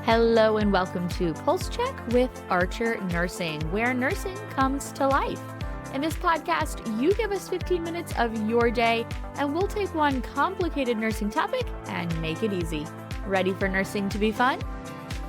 Hello and welcome to PulseCheck with Archer Nursing, where nursing comes to life. In this podcast, you give us 15 minutes of your day, and we'll take one complicated nursing topic and make it easy. Ready for nursing to be fun?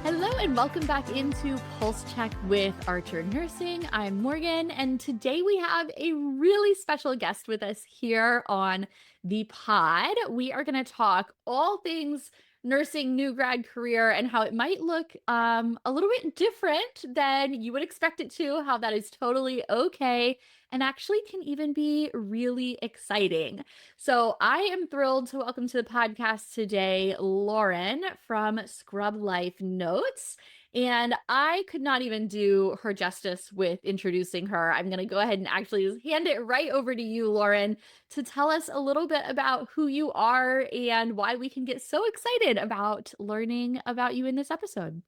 Hello and welcome back into PulseCheck with Archer Nursing. I'm Morgan, and today we have a really special guest with us here on the pod. We are going to talk all things nursing new grad career and how it might look a little bit different than you would expect it to, how that is totally okay and actually can even be really exciting. So I am thrilled to welcome to the podcast today Lauren from Scrub Life Notes. And I could not even do her justice with introducing her. I'm going to go ahead and actually hand it right over to you, Lauren, to tell us a little bit about who you are and why we can get so excited about learning about you in this episode.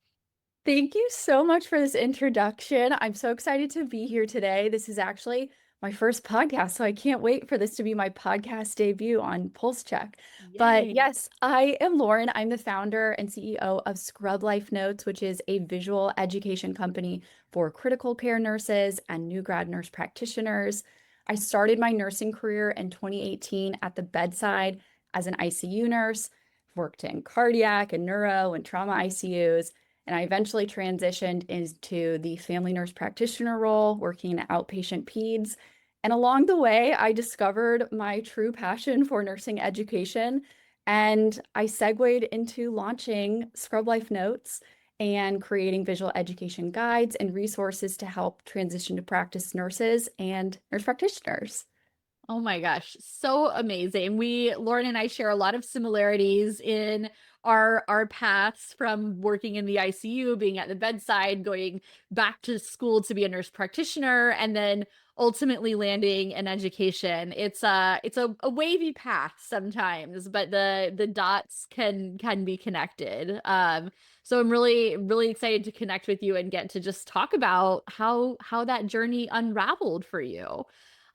Thank you so much for this introduction. I'm so excited to be here today. This is actually my first podcast, so I can't wait for this to be my podcast debut on PulseCheck. But yes, I am Lauren. I'm the founder and CEO of Scrub Life Notes, which is a visual education company for critical care nurses and new grad nurse practitioners. I started my nursing career in 2018 at the Bedside as an ICU nurse, worked in cardiac and neuro and trauma ICUs. And I eventually transitioned into the family nurse practitioner role, working in outpatient peds. And along the way, I discovered my true passion for nursing education. And I segued into launching Scrub Life Notes and creating visual education guides and resources to help transition to practice nurses and nurse practitioners. Oh my gosh, so amazing. Lauren and I share a lot of similarities in our paths from working in the ICU, being at the bedside, going back to school to be a nurse practitioner, and then ultimately landing in education. It's a wavy path sometimes, but the dots can be connected. So I'm really excited to connect with you and get to just talk about how that journey unraveled for you.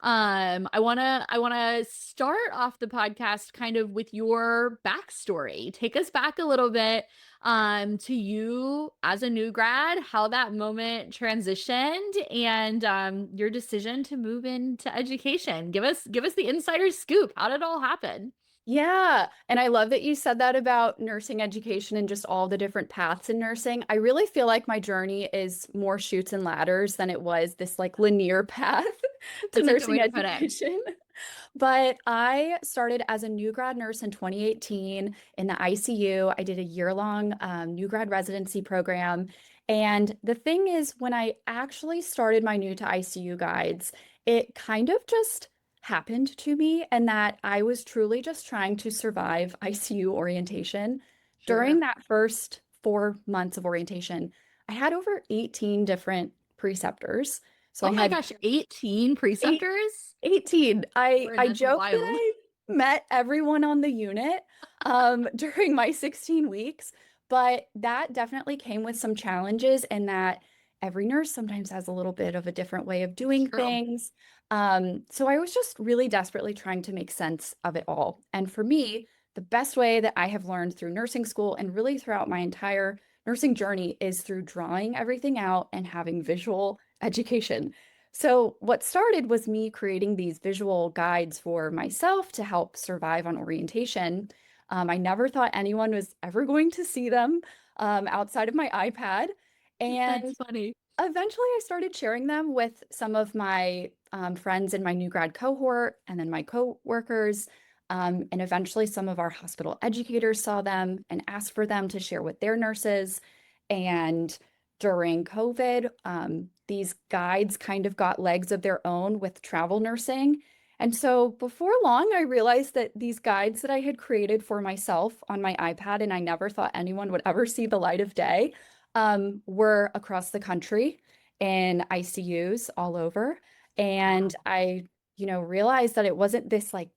I want to start off the podcast kind of with your backstory. Take us back a little bit to you as a new grad, how that moment transitioned and your decision to move into education. Give us the insider scoop. How did it all happen? Yeah. And I love that you said that about nursing education and just all the different paths in nursing. I really feel like my journey is more chutes and ladders than it was this like linear path to That's a good way nursing to put it. education. But I started as a new grad nurse in 2018 in the ICU. I did a year-long new grad residency program. And the thing is, when I actually started my new to ICU guides, it kind of just happened to me, and that I was truly just trying to survive ICU orientation. During that first 4 months of orientation, I had over 18 different preceptors. So Oh I my had gosh, 18 preceptors? 18. I Lauren, that's joke that wild. I met everyone on the unit during my 16 weeks, but that definitely came with some challenges in that every nurse sometimes has a little bit of a different way of doing True. things. So I was just really desperately trying to make sense of it all. And for me, the best way that I have learned through nursing school and really throughout my entire nursing journey is through drawing everything out and having visual education. So what started was me creating these visual guides for myself to help survive on orientation. I never thought anyone was ever going to see them outside of my iPad. That's And funny. eventually I started sharing them with some of my friends in my new grad cohort and then my coworkers. And eventually some of our hospital educators saw them and asked for them to share with their nurses. And during COVID, these guides kind of got legs of their own with travel nursing. And so before long, I realized that these guides that I had created for myself on my iPad, and I never thought anyone would ever see the light of day, were across the country in ICUs all over. And I, realized that it wasn't this like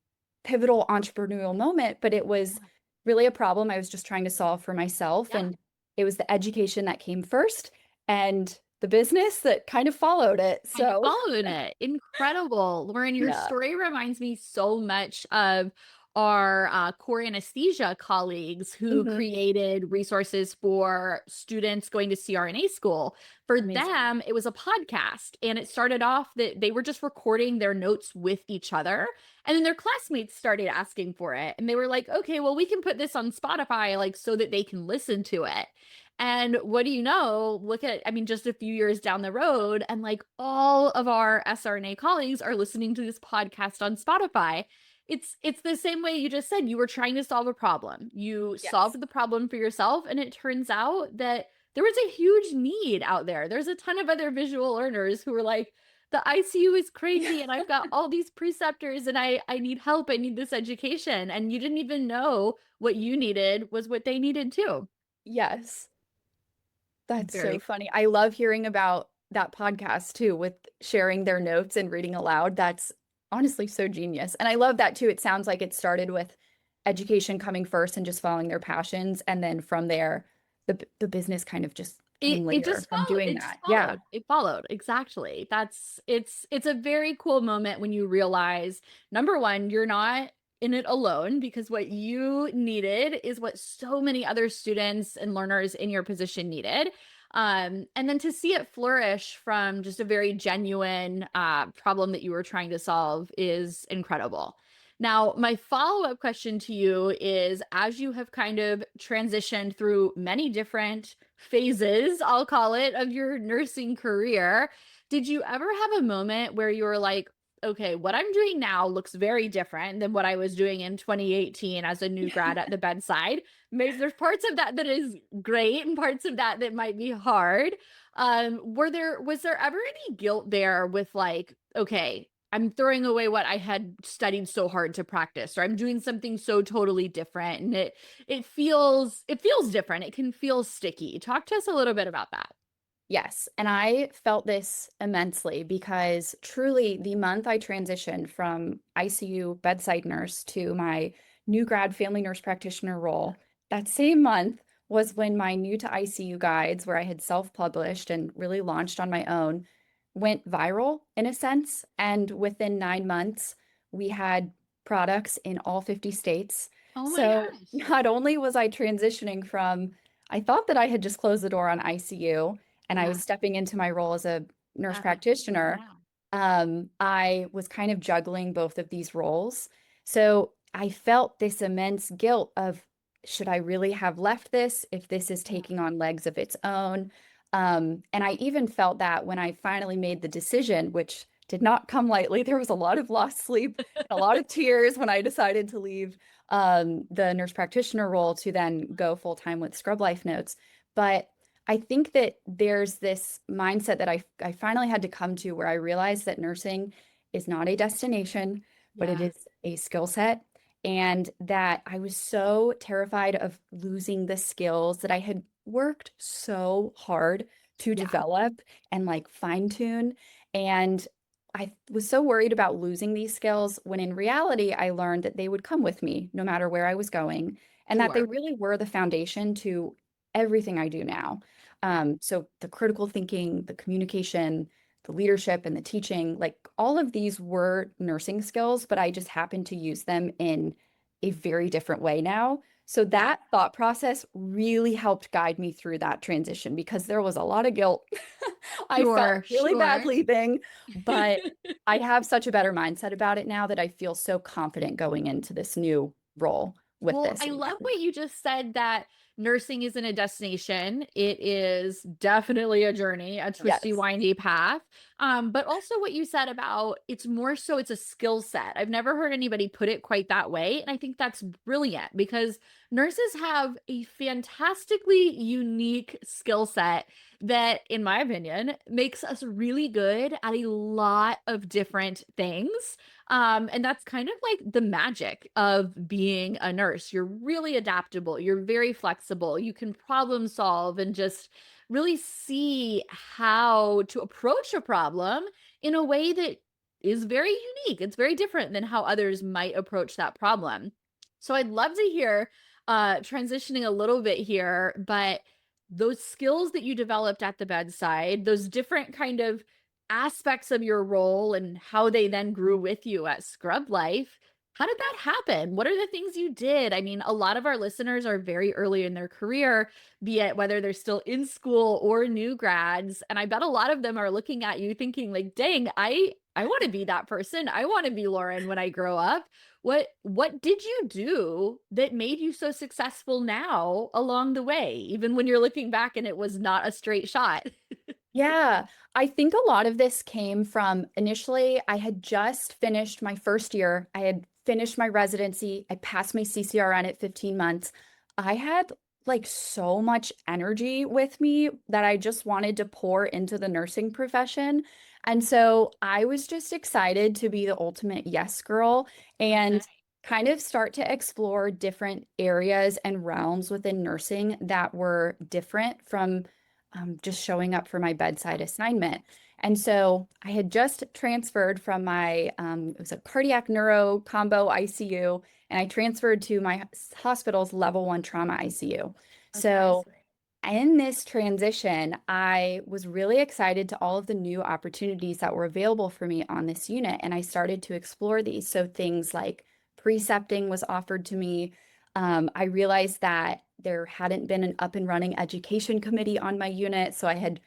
pivotal entrepreneurial moment, but it was really a problem I was just trying to solve for myself. Yeah. And it was the education that came first and the business that kind of followed it. Kind of So, following it. Incredible. Lauren, your yeah. story reminds me so much of our core anesthesia colleagues who Mhm. created resources for students going to CRNA school. For Amazing. them, it was a podcast, and it started off that they were just recording their notes with each other. And then their classmates started asking for it. And they were like, okay, well, we can put this on Spotify, like, so that they can listen to it. And what do you know? Look at, I mean, just a few years down the road, and like all of our SRNA colleagues are listening to this podcast on Spotify. It's the same way you just said. You were trying to solve a problem. You Yes. solved the problem for yourself, and it turns out that there was a huge need out there. There's a ton of other visual learners who were like, the ICU is crazy and I've got all these preceptors and I need help. I need this education. And you didn't even know what you needed was what they needed too. Yes. That's so Very funny. I love hearing about that podcast too, with sharing their notes and reading aloud. That's honestly so genius. And I love that too. It sounds like it started with education coming first and just following their passions. And then from there, the business kind of just came it later just from followed. doing It just that. Yeah. followed. It followed. Exactly. That's it's a very cool moment when you realize, number one, you're not in it alone, because what you needed is what so many other students and learners in your position needed. And then to see it flourish from just a very genuine problem that you were trying to solve is incredible. Now, my follow-up question to you is, as you have kind of transitioned through many different phases, I'll call it, of your nursing career, did you ever have a moment where you were like, okay, what I'm doing now looks very different than what I was doing in 2018 as a new grad at the bedside? Maybe there's parts of that that is great and parts of that that might be hard. Was there ever any guilt there with like, okay, I'm throwing away what I had studied so hard to practice, or I'm doing something so totally different, and it feels different. It can feel sticky. Talk to us a little bit about that. Yes, and I felt this immensely because truly the month I transitioned from ICU bedside nurse to my new grad family nurse practitioner role, that same month was when my new to ICU guides, where I had self-published and really launched on my own, went viral in a sense. And within 9 months, we had products in all 50 states. Oh my So gosh. not only was I transitioning from, I thought that I had just closed the door on ICU and I Yeah. was stepping into my role as a nurse Uh, practitioner, yeah. I was kind of juggling both of these roles. So I felt this immense guilt of, should I really have left this if this is Yeah. taking on legs of its own? And I even felt that when I finally made the decision, which did not come lightly. There was a lot of lost sleep and a lot of tears when I decided to leave the nurse practitioner role to then go full time with Scrub Life Notes. But I think that there's this mindset that I finally had to come to where I realized that nursing is not a destination, but it Yeah. is a skill set. And that I was so terrified of losing the skills that I had worked so hard to Yeah. develop and like fine tune. And I was so worried about losing these skills when in reality, I learned that they would come with me no matter where I was going, and that they Sure. really were the foundation to everything I do now. Yeah. So the critical thinking, the communication, the leadership, and the teaching, like all of these were nursing skills, but I just happen to use them in a very different way now. So Yeah. that thought process really helped guide me through that transition because there was a lot of guilt. I felt Sure. really bad Sure. leaving, but I have such a better mindset about it now that I feel so confident going into this new role with Well, this I love again. what you just said, that nursing isn't a destination. It is definitely a journey, a twisty, Yes. windy path. But also what you said about it's more so it's a skill set. I've never heard anybody put it quite that way. And I think that's brilliant because nurses have a fantastically unique skill set that, in my opinion, makes us really good at a lot of different things. And that's kind of like the magic of being a nurse. You're really adaptable, you're very flexible, you can problem solve and just really see how to approach a problem in a way that is very unique. It's very different than how others might approach that problem. So I'd love to hear, transitioning a little bit here, but those skills that you developed at the bedside, those different kind of aspects of your role and how they then grew with you at Scrub Life. How did that happen? What are the things you did? I mean, a lot of our listeners are very early in their career, be it whether they're still in school or new grads. And I bet a lot of them are looking at you thinking like, dang, I want to be that person. I want to be Lauren when I grow up. What did you do that made you so successful now along the way, even when you're looking back and it was not a straight shot? Yeah, I think a lot of this came from initially, I had just finished my first year. I had finished my residency. I passed my CCRN at 15 months. I had like so much energy with me that I just wanted to pour into the nursing profession. And so I was just excited to be the ultimate yes girl Okay. and kind of start to explore different areas and realms within nursing that were different from just showing up for my bedside assignment. And so I had just transferred from my, it was a cardiac neuro combo ICU, and I transferred to my hospital's level 1 trauma ICU. Okay. So in this transition, I was really excited to all of the new opportunities that were available for me on this unit, and I started to explore these. So things like precepting was offered to me. I realized that there hadn't been an up and running education committee on my unit, so I had,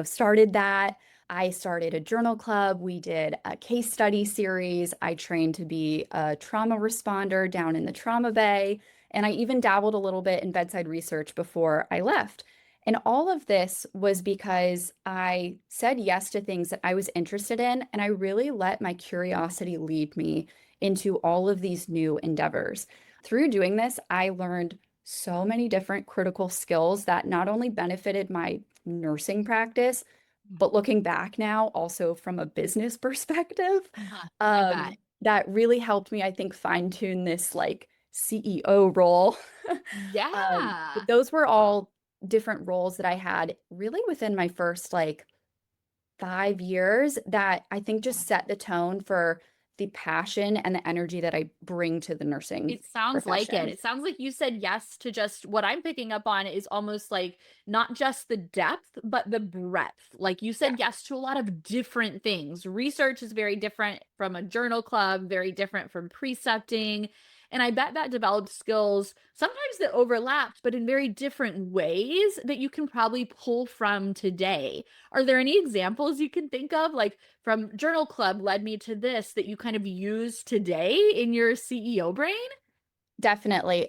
started that. I started a journal club. We did a case study series. I trained to be a trauma responder down in the trauma bay. And I even dabbled a little bit in bedside research before I left. And all of this was because I said yes to things that I was interested in, and I really let my curiosity lead me into all of these new endeavors. Through doing this, I learned so many different critical skills that not only benefited my nursing practice, but looking back now, also from a business perspective, Uh-huh. I bet. that really helped me, I think, fine tune this like CEO role. But Yeah. those were all different roles that I had really within my first like 5 years that I think just set the tone for the passion and the energy that I bring to the nursing It sounds like it. profession. It sounds like you said yes to just what I'm picking up on is almost like not just the depth, but the breadth. Like you Yeah. said yes to a lot of different things. Research is very different from a journal club, very different from precepting. And I bet that developed skills sometimes that overlapped, but in very different ways that you can probably pull from today. Are there any examples you can think of? Like from journal club led me to this that you kind of use today in your CEO brain? Definitely.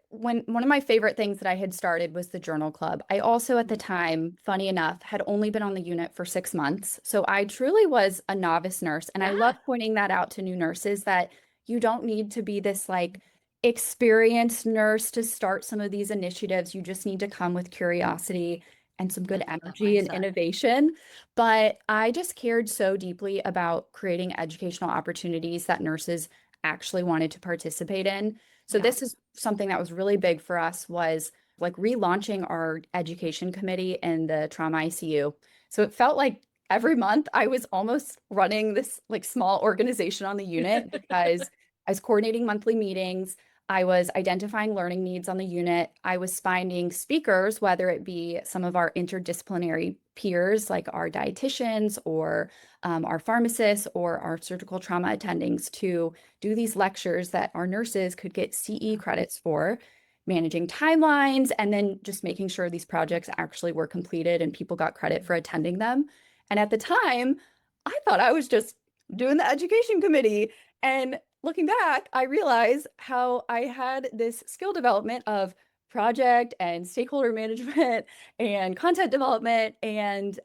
When one of my favorite things that I had started was the journal club. I also at the time, funny enough, had only been on the unit for 6 months. So I truly was a novice nurse. And I Yeah. love pointing that out to new nurses that you don't need to be this like experienced nurse to start some of these initiatives. You just need to come with curiosity and some I good love that energy and mindset. innovation. But I just cared so deeply about creating educational opportunities that nurses actually wanted to participate in. So Yeah. this is something that was really big for us was like relaunching our education committee in the trauma ICU. So it felt like every month I was almost running this like small organization on the unit because I was coordinating monthly meetings. I was identifying learning needs on the unit. I was finding speakers, whether it be some of our interdisciplinary peers, like our dietitians or our pharmacists or our surgical trauma attendings, to do these lectures that our nurses could get CE credits for, managing timelines, and then just making sure these projects actually were completed and people got credit for attending them. And at the time, I thought I was just doing the education committee. And looking back, I realized how I had this skill development of project and stakeholder management and content development and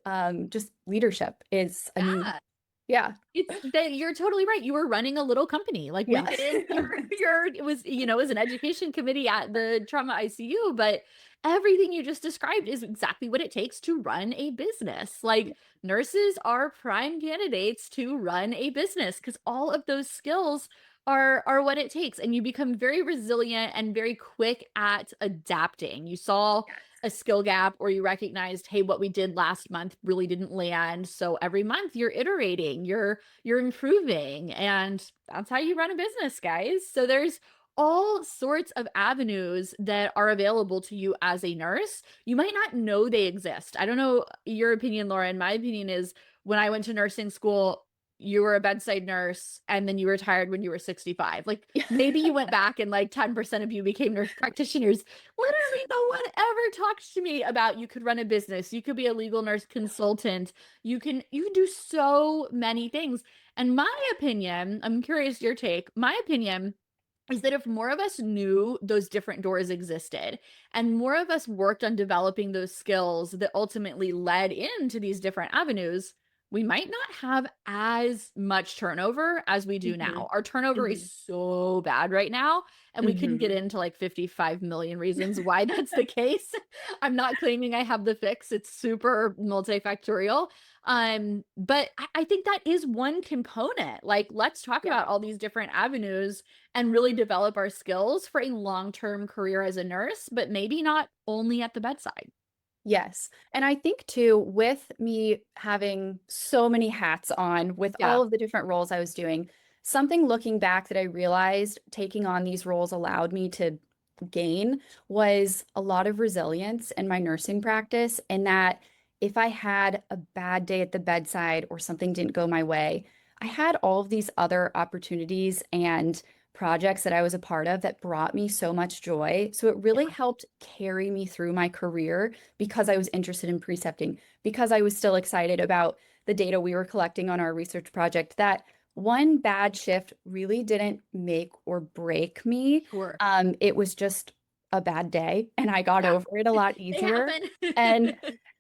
just leadership is, I mean, Yeah. yeah, It's that you're totally right. You were running a little company, like yes. within your it was, it was an education committee at the trauma ICU, but everything you just described is exactly what it takes to run a business. Like nurses are prime candidates to run a business because all of those skills are what it takes. And you become very resilient and very quick at adapting. You saw a skill gap or you recognized, hey, what we did last month really didn't land. So every month you're iterating, you're improving, and that's how you run a business, guys. So there's all sorts of avenues that are available to you as a nurse. You might not know they exist. I don't know your opinion, Lauren. My opinion is when I went to nursing school, you were a bedside nurse and then you retired when you were 65. Like maybe you went back and like 10% of you became nurse practitioners. Literally no one ever talked to me about you could run a business, you could be a legal nurse consultant, you can do so many things. And my opinion, I'm curious your take, my opinion is that if more of us knew those different doors existed and more of us worked on developing those skills that ultimately led into these different avenues, we might not have as much turnover as we do Mhm. now. Our turnover is Mhm. so bad right now, and we can get Mhm. into like 55 million reasons why that's the case. I'm not claiming I have the fix. It's super multifactorial. But I think that is one component. Like, let's talk Yeah. about all these different avenues and really develop our skills for a long-term career as a nurse, but maybe not only at the bedside. Yes. And I think too, with me having so many hats on with Yeah. all of the different roles I was doing, something looking back that I realized taking on these roles allowed me to gain was a lot of resilience in my nursing practice. And that if I had a bad day at the bedside or something didn't go my way, I had all of these other opportunities and projects that I was a part of that brought me so much joy. So it really Yeah. helped carry me through my career because I was interested in precepting, because I was still excited about the data we were collecting on our research project, that one bad shift really didn't make or break me. Sure. It was just a bad day, and I got Yeah. over it a lot They easier. happen.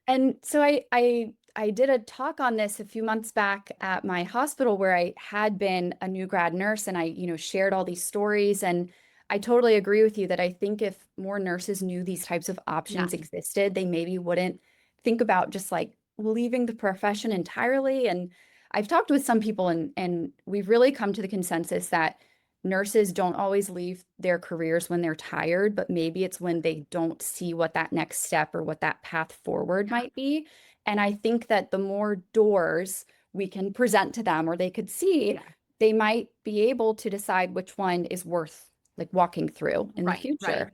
And so I did a talk on this a few months back at my hospital where I had been a new grad nurse, and I, shared all these stories. And I totally agree with you that I think if more nurses knew these types of options Yes. existed, they maybe wouldn't think about just like leaving the profession entirely. And I've talked with some people, and we've really come to the consensus that nurses don't always leave their careers when they're tired, but maybe it's when they don't see what that next step or what that path forward Yeah. might be. And I think that the more doors we can present to them or they could see, Yeah. they might be able to decide which one is worth like walking through in the Right. Right. future.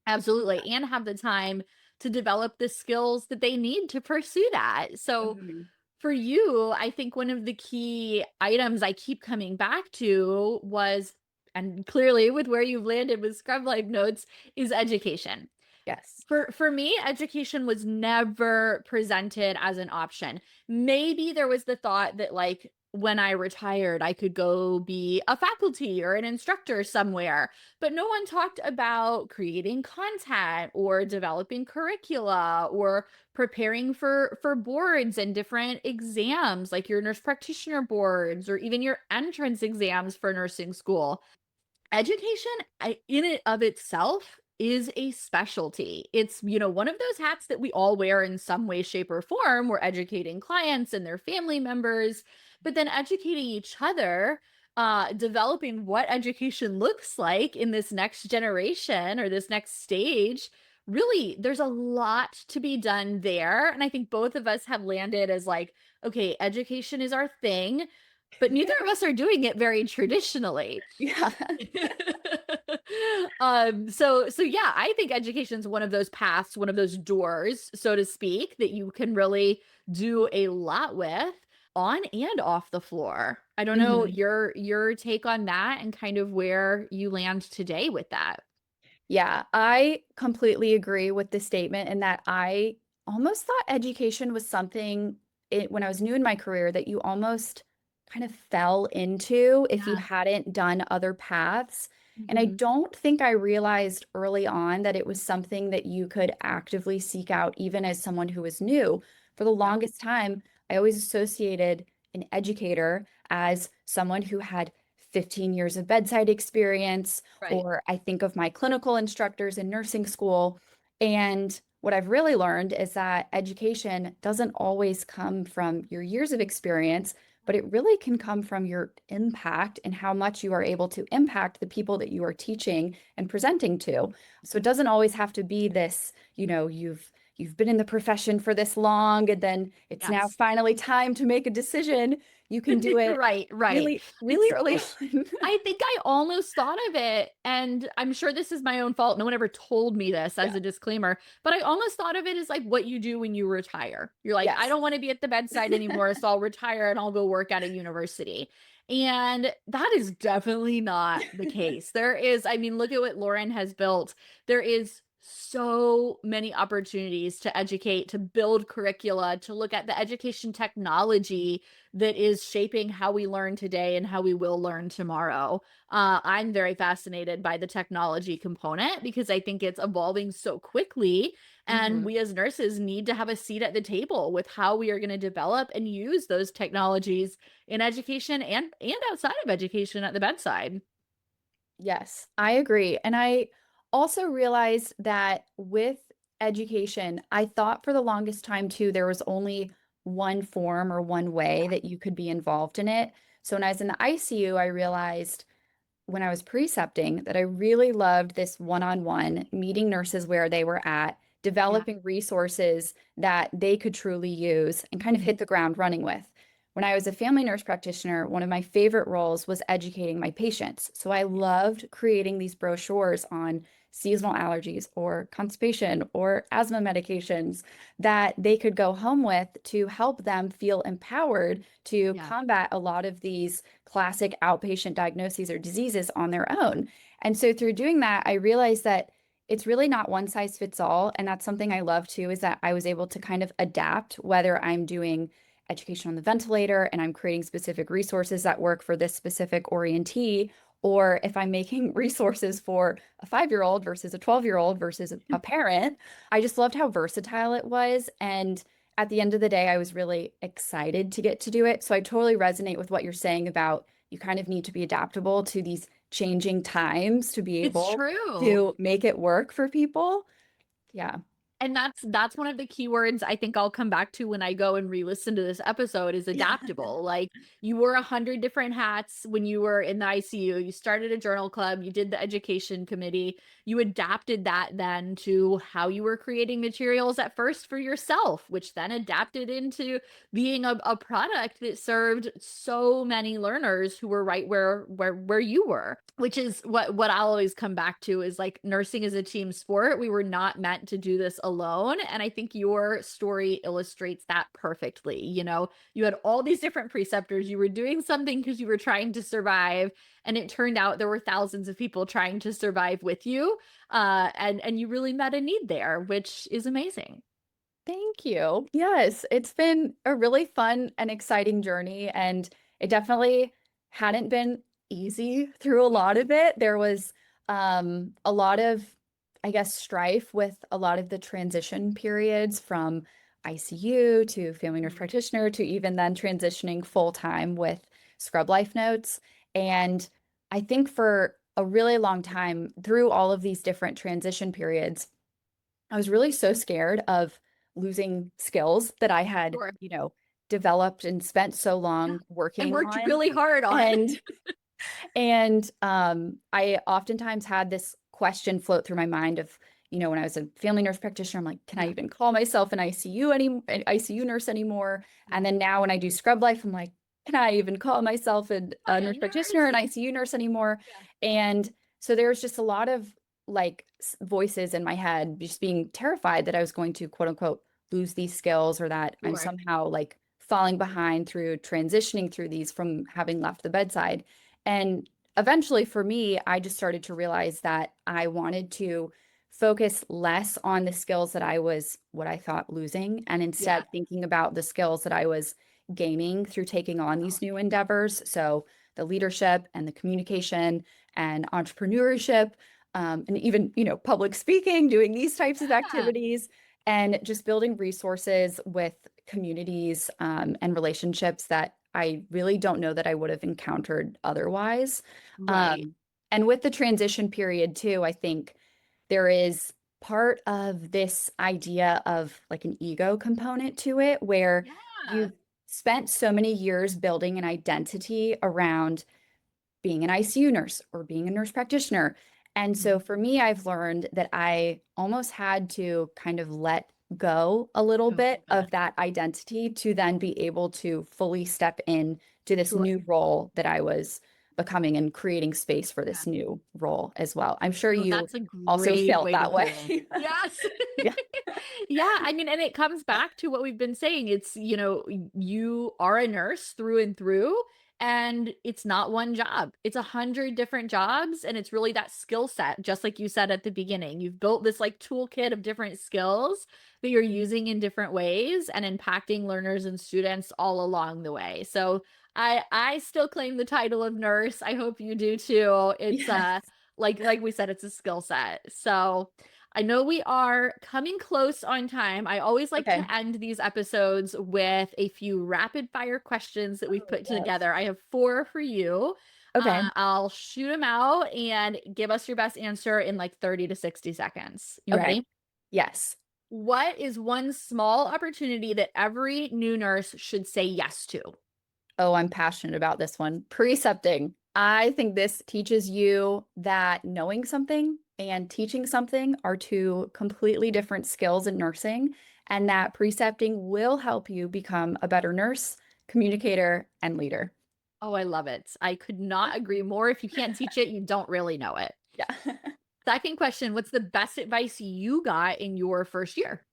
Absolutely. And have the time to develop the skills that they need to pursue that. So Mhm. for you, I think one of the key items I keep coming back to was, and clearly with where you've landed with Scrub Life Notes, is education. Yes. For me, education was never presented as an option. Maybe there was the thought that like when I retired, I could go be a faculty or an instructor somewhere, but no one talked about creating content or developing curricula or preparing for boards and different exams like your nurse practitioner boards or even your entrance exams for nursing school. Education in it of itself is a specialty. It's, one of those hats that we all wear in some way, shape, or form. We're educating clients and their family members, but then educating each other, developing what education looks like in this next generation or this next stage. Really, there's a lot to be done there. And I think both of us have landed as like, okay, education is our thing, but neither of us are doing it very traditionally. Yeah. So yeah, I think education is one of those paths, one of those doors, so to speak, that you can really do a lot with on and off the floor. I don't know Mhm. your take on that and kind of where you land today with that. Yeah, I completely agree with the statement in that I almost thought education was something when I was new in my career that you almost kind of fell into if you Yes. hadn't done other paths. And I Mhm. don't think I realized early on that it was something that you could actively seek out even as someone who was new. For the Yeah. longest time, I always associated an educator as someone who had 15 years of bedside experience, Right. or I think of my clinical instructors in nursing school. And what I've really learned is that education doesn't always come from your years of experience, but it really can come from your impact and how much you are able to impact the people that you are teaching and presenting to. So it doesn't always have to be this, you've been in the profession for this long and then it's now Yes. finally time to make a decision. You can do it Right, right. really, really early on. I think I almost thought of it, and I'm sure this is my own fault. No one ever told me this as Yeah. a disclaimer, but I almost thought of it as like what you do when you retire. You're like, I Yes. don't want to be at the bedside anymore, so I'll retire and I'll go work at a university. And that is definitely not the case. There is, I mean, look at what Lauren has built. There is so many opportunities to educate, to build curricula, to look at the education technology that is shaping how we learn today and how we will learn tomorrow. I'm very fascinated by the technology component because I think it's evolving so quickly. And we as nurses need to have a seat at the table with how we are going to develop and use those technologies in education and outside of education at the bedside. Yes, I agree. And I also realized that with education, I thought for the longest time too, there was only one form or one way that you could be involved in it. So when I was in the ICU, I realized when I was precepting that I really loved this one-on-one meeting nurses where they were at, Yeah. developing resources that they could truly use and kind of hit the ground running with. When I was a family nurse practitioner, one of my favorite roles was educating my patients. So I loved creating these brochures on seasonal allergies or constipation or asthma medications that they could go home with to help them feel empowered to Yeah. combat a lot of these classic outpatient diagnoses or diseases on their own. And so through doing that, I realized that it's really not one size fits all. And that's something I love too, is that I was able to kind of adapt whether I'm doing education on the ventilator and I'm creating specific resources that work for this specific orientee, or if I'm making resources for a 5-year-old versus a 12-year-old versus a parent. I just loved how versatile it was. And at the end of the day, I was really excited to get to do it. So I totally resonate with what you're saying about you kind of need to be adaptable to these changing times to be It's able true. to make it work for people. Yeah. And that's one of the keywords I think I'll come back to when I go and re-listen to this episode is Yeah. adaptable. Like you wore 100 different hats when you were in the ICU. You started a journal club, you did the education committee. You adapted that then to how you were creating materials at first for yourself, which then adapted into being a product that served so many learners who were right where you were, which is what I'll always come back to is like nursing is a team sport. We were not meant to do this alone, and I think your story illustrates that perfectly. You know, you had all these different preceptors, you were doing something because you were trying to survive, and it turned out there were thousands of people trying to survive with you, and you really met a need there, which is amazing. Thank you. Yes, it's been a really fun and exciting journey, and it definitely hadn't been easy through a lot of it. There was a lot of, I guess, strife with a lot of the transition periods from ICU to family nurse practitioner to even then transitioning full time with scrub life notes. And I think for a really long time through all of these different transition periods, I was really so scared of losing skills that I had, Sure. developed and spent so Yeah. long And working worked on. really hard on. And I oftentimes had this question float through my mind of, when I was a family nurse practitioner, I'm like, can I Yeah. even call myself an ICU nurse anymore? And then now when I do scrub life, I'm like, can I even call myself a Hi, a nurse practitioner, an nurse. ICU nurse anymore? Yeah. And so there's just a lot of like voices in my head just being terrified that I was going to quote unquote lose these skills or that I'm Sure. somehow like falling behind through transitioning through these from having left the bedside. And eventually for me, I just started to realize that I wanted to focus less on the skills that I was what I thought losing and Yeah. instead thinking about the skills that I was gaining through taking on these new endeavors. So the leadership and the communication and entrepreneurship, and even, public speaking, doing these types of Yeah. activities, and just building resources with communities, and relationships that I really don't know that I would have encountered otherwise. Right. Um, and with the transition period too, I think there is part of this idea of like an ego component to it where Yeah. you've spent so many years building an identity around being an ICU nurse or being a nurse practitioner. And so Mhm. for me, I've learned that I almost had to kind of let go a little Oh, bit but of that identity to then be able to fully step in to this Sure. new role that I was becoming and creating space for this new role as well. I'm sure No, you that's a also great felt way to that put it. way. Yes. Yeah. Yeah, I mean, and it comes back to what we've been saying. It's, you are a nurse through and through, and it's not one job. It's 100 different jobs, and it's really that skill set, just like you said at the beginning. You've built this like toolkit of different skills that you're using in different ways and impacting learners and students all along the way. So I still claim the title of nurse. I hope you do too. It's Yes. like we said, it's a skill set. So I know we are coming close on time. I always like Okay. to end these episodes with a few rapid fire questions that we've Oh, put yes. together. I have 4 for you. Okay. I'll shoot them out and give us your best answer in like 30 to 60 seconds. You Okay. ready? Yes. What is one small opportunity that every new nurse should say yes to? Oh, I'm passionate about this one. Precepting. I think this teaches you that knowing something and teaching something are two completely different skills in nursing, and that precepting will help you become a better nurse, communicator, and leader. Oh, I love it. I could not agree more. If you can't teach it, you don't really know it. Yeah. Second question, what's the best advice you got in your first year?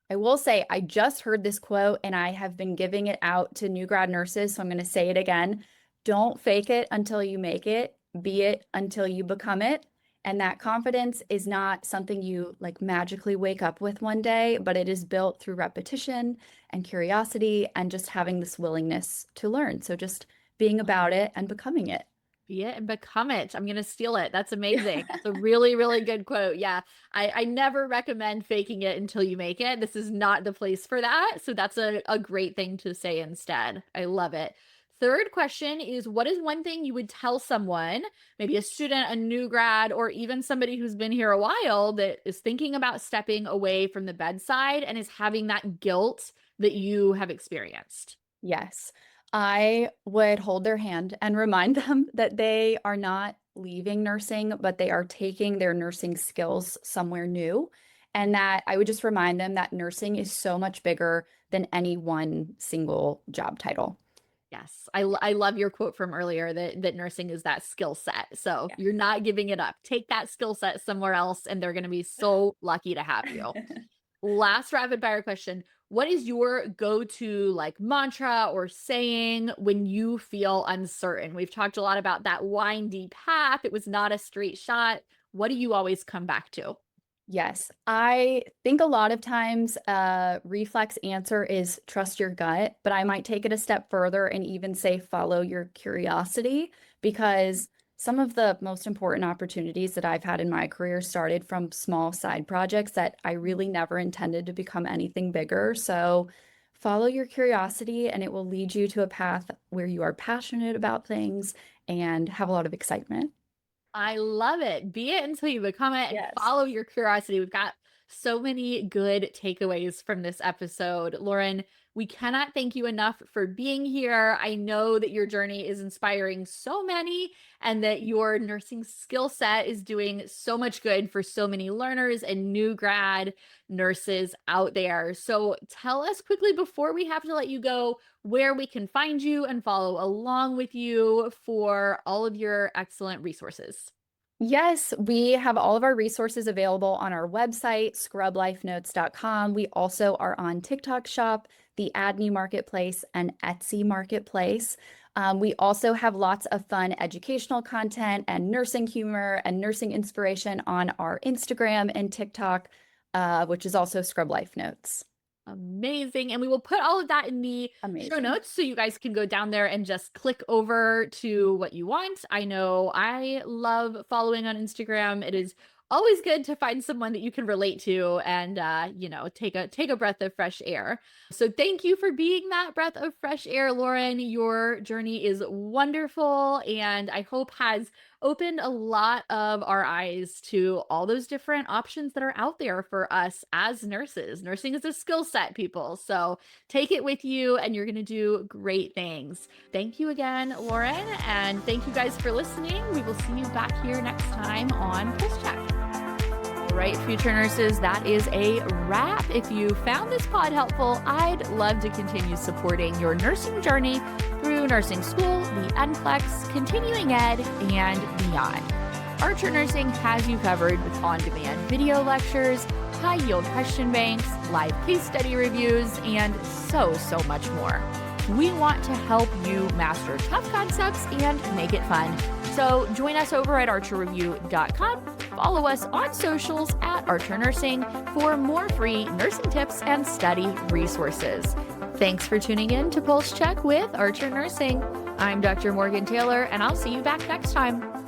I will say, I just heard this quote and I have been giving it out to new grad nurses. So I'm going to say it again. Don't fake it until you make it, be it until you become it. And that confidence is not something you like magically wake up with one day, but it is built through repetition and curiosity and just having this willingness to learn. So just being about it and becoming it. Be it and become it. I'm going to steal it. That's Yeah. amazing. That's a really, really good quote. Yeah. I never recommend faking it until you make it. This is not the place for that. So that's a great thing to say instead. I love it. Third question is, what is one thing you would tell someone, maybe a student, a new grad, or even somebody who's been here a while that is thinking about stepping away from the bedside and is having that guilt that you have experienced? Yes, I would hold their hand and remind them that they are not leaving nursing, but they are taking their nursing skills somewhere new. And that I would just remind them that nursing is so much bigger than any one single job title. Yes, I love your quote from earlier that nursing is that skill set. So you're not giving it up. Take that skill set somewhere else, and they're going to be so lucky to have you. Last rapid fire question. What is your go-to like mantra or saying when you feel uncertain? We've talked a lot about that windy path. It was not a straight shot. What do you always come back to? Yes, I think a lot of times a reflex answer is trust your gut, but I might take it a step further and even say follow your curiosity because some of the most important opportunities that I've had in my career started from small side projects that I really never intended to become anything bigger. So follow your curiosity and it will lead you to a path where you are passionate about things and have a lot of excitement. I love it. Be it until you become it and Yes. follow your curiosity. We've got so many good takeaways from this episode. Lauren, we cannot thank you enough for being here. I know that your journey is inspiring so many and that your nursing skill set is doing so much good for so many learners and new grad nurses out there. So tell us quickly before we have to let you go where we can find you and follow along with you for all of your excellent resources. Yes, we have all of our resources available on our website, scrublifenotes.com. We also are on TikTok Shop, the AdNew Marketplace, and Etsy Marketplace. We also have lots of fun educational content and nursing humor and nursing inspiration on our Instagram and TikTok, which is also Scrub Life Notes. Amazing. And we will put all of that in the show Amazing. notes so you guys can go down there and just click over to what you want. I know I love following on Instagram. It is always good to find someone that you can relate to and take a breath of fresh air. So thank you for being that breath of fresh air, Lauren. Your journey is wonderful and I hope has opened a lot of our eyes to all those different options that are out there for us as nurses. Nursing is a skill set, people. So take it with you and you're going to do great things. Thank you again, Lauren. And thank you guys for listening. We will see you back here next time on PulseCheck. All right, future nurses, that is a wrap. If you found this pod helpful, I'd love to continue supporting your nursing journey through through nursing school, the NCLEX, continuing ed, and beyond. Archer Nursing has you covered with on-demand video lectures, high-yield question banks, live case study reviews, and so much more. We want to help you master tough concepts and make it fun. So join us over at archerreview.com. Follow us on socials at Archer Nursing for more free nursing tips and study resources. Thanks for tuning in to PulseCheck with Archer Nursing. I'm Dr. Morgan Taylor, and I'll see you back next time.